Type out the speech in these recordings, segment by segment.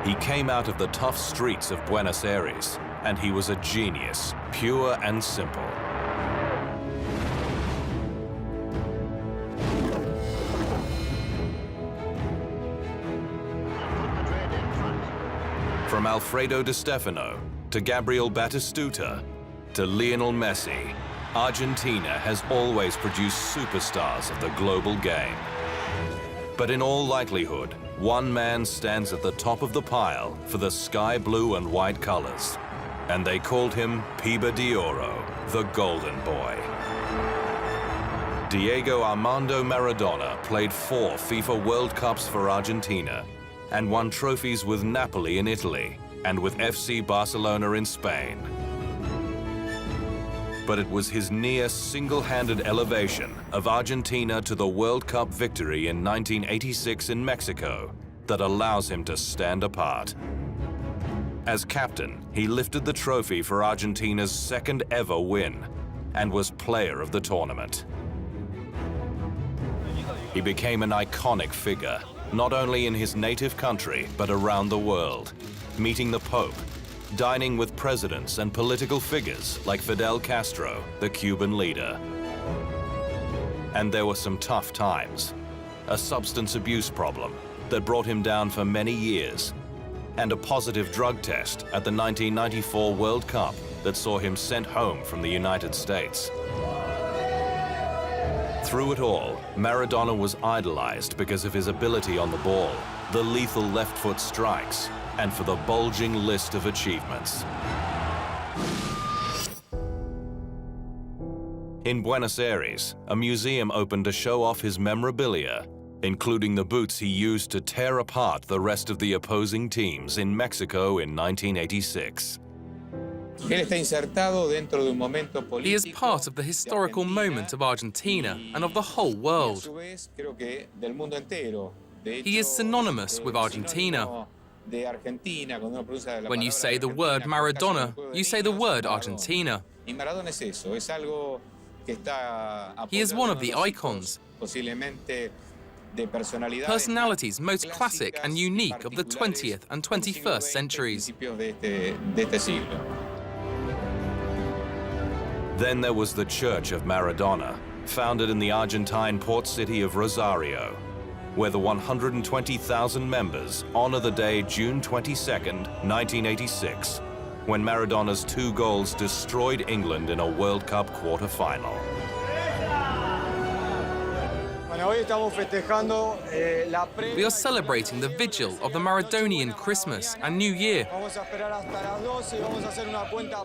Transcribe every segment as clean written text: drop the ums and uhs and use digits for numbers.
He came out of the tough streets of Buenos Aires, and he was a genius, pure and simple. From Alfredo Di Stefano to Gabriel Batistuta to Lionel Messi, Argentina has always produced superstars of the global game. But in all likelihood, one man stands at the top of the pile for the sky blue and white colors, and they called him Pibe de Oro, the Golden Boy. Diego Armando Maradona played 4 FIFA World Cups for Argentina and won trophies with Napoli in Italy and with FC Barcelona in Spain. But it was his near single-handed elevation of Argentina to the World Cup victory in 1986 in Mexico that allows him to stand apart. As captain, he lifted the trophy for Argentina's 2nd ever win and was player of the tournament. He became an iconic figure, not only in his native country, but around the world, meeting the Pope, dining with presidents and political figures like Fidel Castro, the Cuban leader. And there were some tough times. A substance abuse problem that brought him down for many years, and a positive drug test at the 1994 World Cup that saw him sent home from the United States. Through it all, Maradona was idolized because of his ability on the ball, the lethal left foot strikes, and for the bulging list of achievements. In Buenos Aires, a museum opened to show off his memorabilia, including the boots he used to tear apart the rest of the opposing teams in Mexico in 1986. He is part of the historical moment of Argentina and of the whole world. He is synonymous with Argentina. When you say the word Maradona, you say the word Argentina. He is one of the icons, personalities most classic and unique of the 20th and 21st centuries. Then there was the Church of Maradona, founded in the Argentine port city of Rosario, where the 120,000 members honor the day June 22nd, 1986, when Maradona's 2 goals destroyed England in a World Cup quarter-final. We are celebrating the vigil of the Maradonian Christmas and New Year.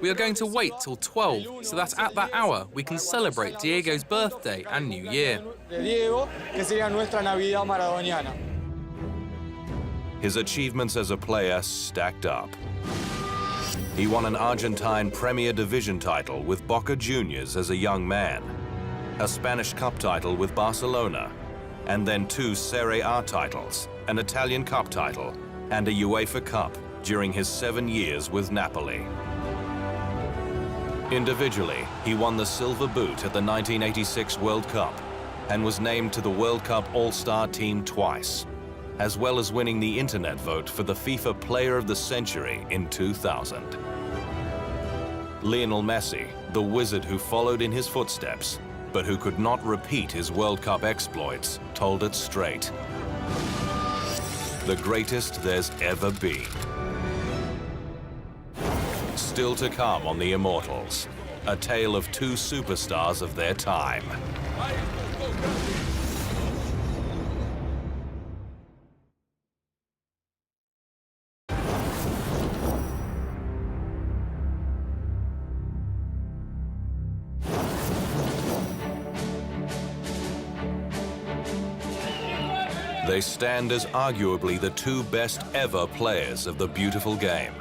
We are going to wait till 12 so that at that hour we can celebrate Diego's birthday and New Year. His achievements as a player stacked up. He won an Argentine Premier Division title with Boca Juniors as a young man, a Spanish Cup title with Barcelona, and then 2 Serie A titles, an Italian Cup title, and a UEFA Cup during his 7 years with Napoli. Individually, he won the Silver Boot at the 1986 World Cup and was named to the World Cup All-Star team twice, as well as winning the internet vote for the FIFA Player of the Century in 2000. Lionel Messi, the wizard who followed in his footsteps, but who could not repeat his World Cup exploits, told it straight. The greatest there's ever been. Still to come on The Immortals, a tale of 2 superstars of their time. They stand as arguably the 2 best ever players of the beautiful game,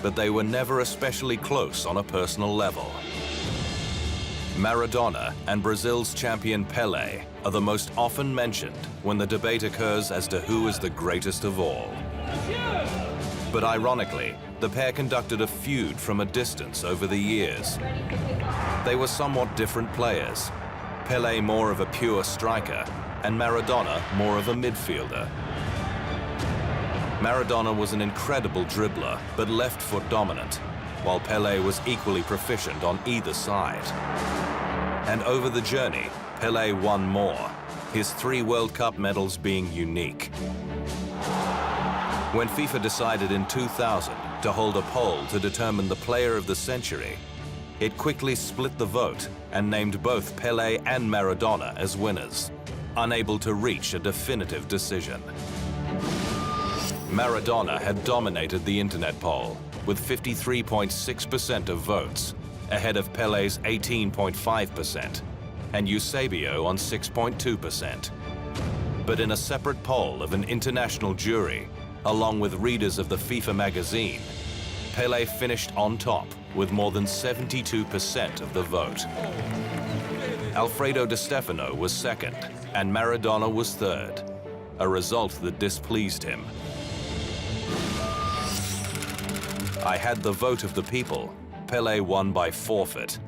but they were never especially close on a personal level. Maradona and Brazil's champion Pelé are the most often mentioned when the debate occurs as to who is the greatest of all. But ironically, the pair conducted a feud from a distance over the years. They were somewhat different players. Pelé more of a pure striker, and Maradona more of a midfielder. Maradona was an incredible dribbler, but left-foot dominant, while Pelé was equally proficient on either side. And over the journey, Pelé won more, his 3 World Cup medals being unique. When FIFA decided in 2000 to hold a poll to determine the player of the century, it quickly split the vote and named both Pelé and Maradona as winners, unable to reach a definitive decision. Maradona had dominated the internet poll with 53.6% of votes, ahead of Pelé's 18.5% and Eusebio on 6.2%. But in a separate poll of an international jury, along with readers of the FIFA magazine, Pelé finished on top with more than 72% of the vote. Alfredo Di Stefano was second and Maradona was third, a result that displeased him. I had the vote of the people. Pelé won by forfeit.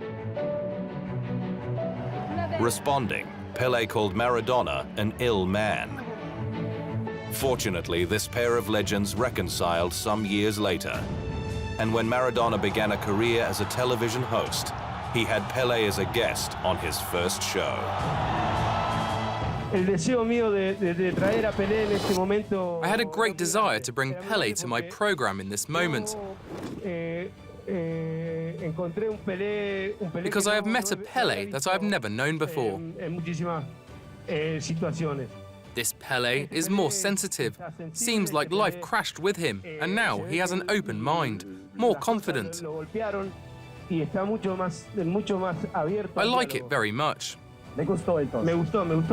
Responding, Pelé called Maradona an ill man. Fortunately, this pair of legends reconciled some years later. And when Maradona began a career as a television host, he had Pelé as a guest on his first show. I had a great desire to bring Pelé to my program in this moment, because I have met a Pelé that I have never known before. This Pelé is more sensitive, seems like life crashed with him, and now he has an open mind, more confident. I like it very much. Me gustó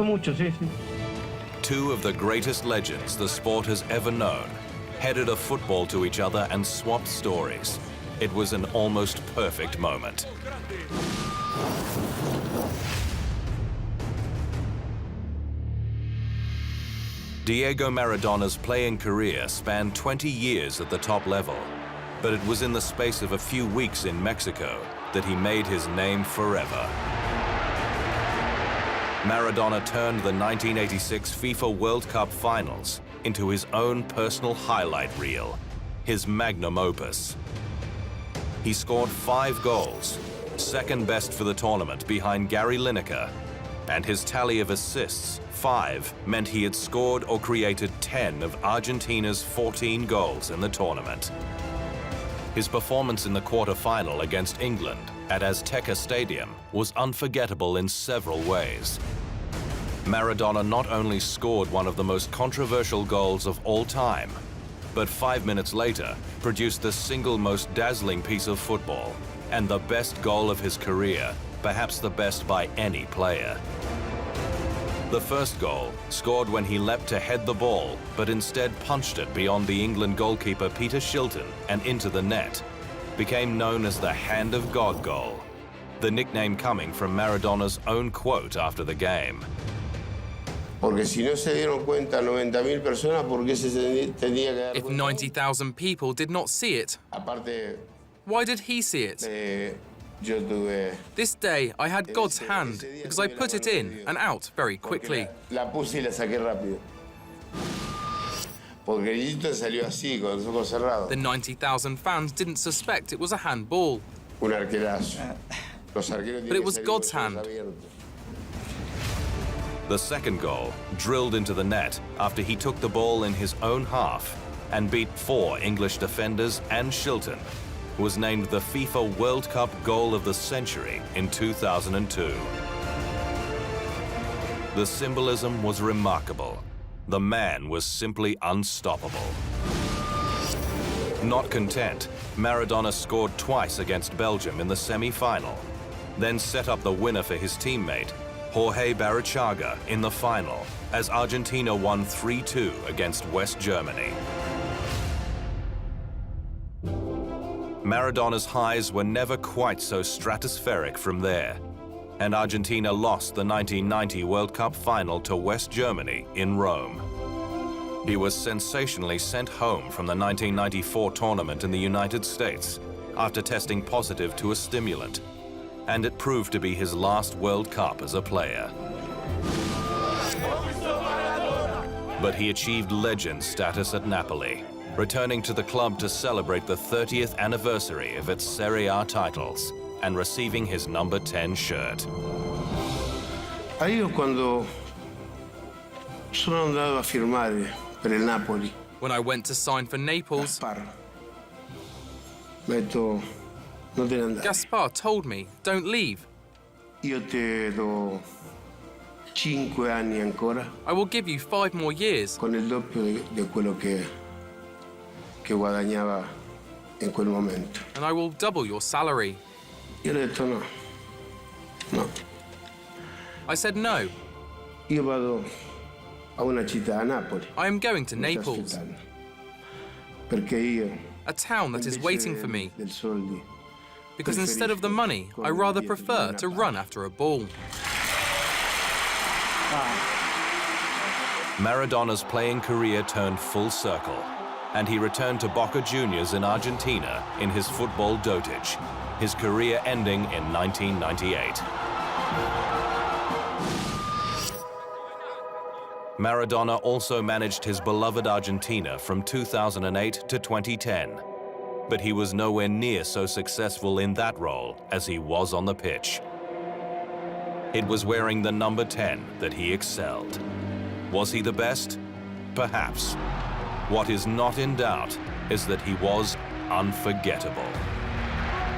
mucho, sí. 2 of the greatest legends the sport has ever known headed a football to each other and swapped stories. It was an almost perfect moment. Diego Maradona's playing career spanned 20 years at the top level, but it was in the space of a few weeks in Mexico that he made his name forever. Maradona turned the 1986 FIFA World Cup finals into his own personal highlight reel, his magnum opus. He scored 5 goals, second best for the tournament behind Gary Lineker, and his tally of assists, 5, meant he had scored or created 10 of Argentina's 14 goals in the tournament. His performance in the quarter-final against England at Azteca Stadium was unforgettable in several ways. Maradona not only scored one of the most controversial goals of all time, but 5 minutes later produced the single most dazzling piece of football and the best goal of his career, perhaps the best by any player. The first goal, scored when he leapt to head the ball, but instead punched it beyond the England goalkeeper Peter Shilton and into the net, became known as the Hand of God goal, the nickname coming from Maradona's own quote after the game. If 90,000 people did not see it, why did he see it? This day I had God's hand because I put it in and out very quickly. The 90,000 fans didn't suspect it was a handball. But it was God's hand. The second goal, drilled into the net after he took the ball in his own half and beat 4 English defenders and Shilton, was named the FIFA World Cup Goal of the Century in 2002. The symbolism was remarkable. The man was simply unstoppable. Not content, Maradona scored twice against Belgium in the semi-final, then set up the winner for his teammate, Jorge Barrichaga, in the final, as Argentina won 3-2 against West Germany. Maradona's highs were never quite so stratospheric from there, and Argentina lost the 1990 World Cup final to West Germany in Rome. He was sensationally sent home from the 1994 tournament in the United States after testing positive to a stimulant, and it proved to be his last World Cup as a player. But he achieved legend status at Napoli, returning to the club to celebrate the 30th anniversary of its Serie A titles and receiving his number 10 shirt. Ahí es cuando sono andato a firmare per il Napoli. When I went to sign for Naples, Mi ha detto, non te ne andare. Gaspar told me, don't leave. Io te do 5 anni ancora I will give you 5 more years con il doppio di quello che guadagnava in quel momento. and I will double your salary. Io ho detto no, no. I said no, Io vado a una città, a Napoli. I am going to Mi sta Naples, aspettando. Perché io, a town that is invece waiting for me, del soldi, because instead of the money, I rather prefer to run after a ball. Maradona's playing career turned full circle, and he returned to Boca Juniors in Argentina in his football dotage, his career ending in 1998. Maradona also managed his beloved Argentina from 2008 to 2010, but he was nowhere near so successful in that role as he was on the pitch. It was wearing the number 10 that he excelled. Was he the best? Perhaps. What is not in doubt is that he was unforgettable.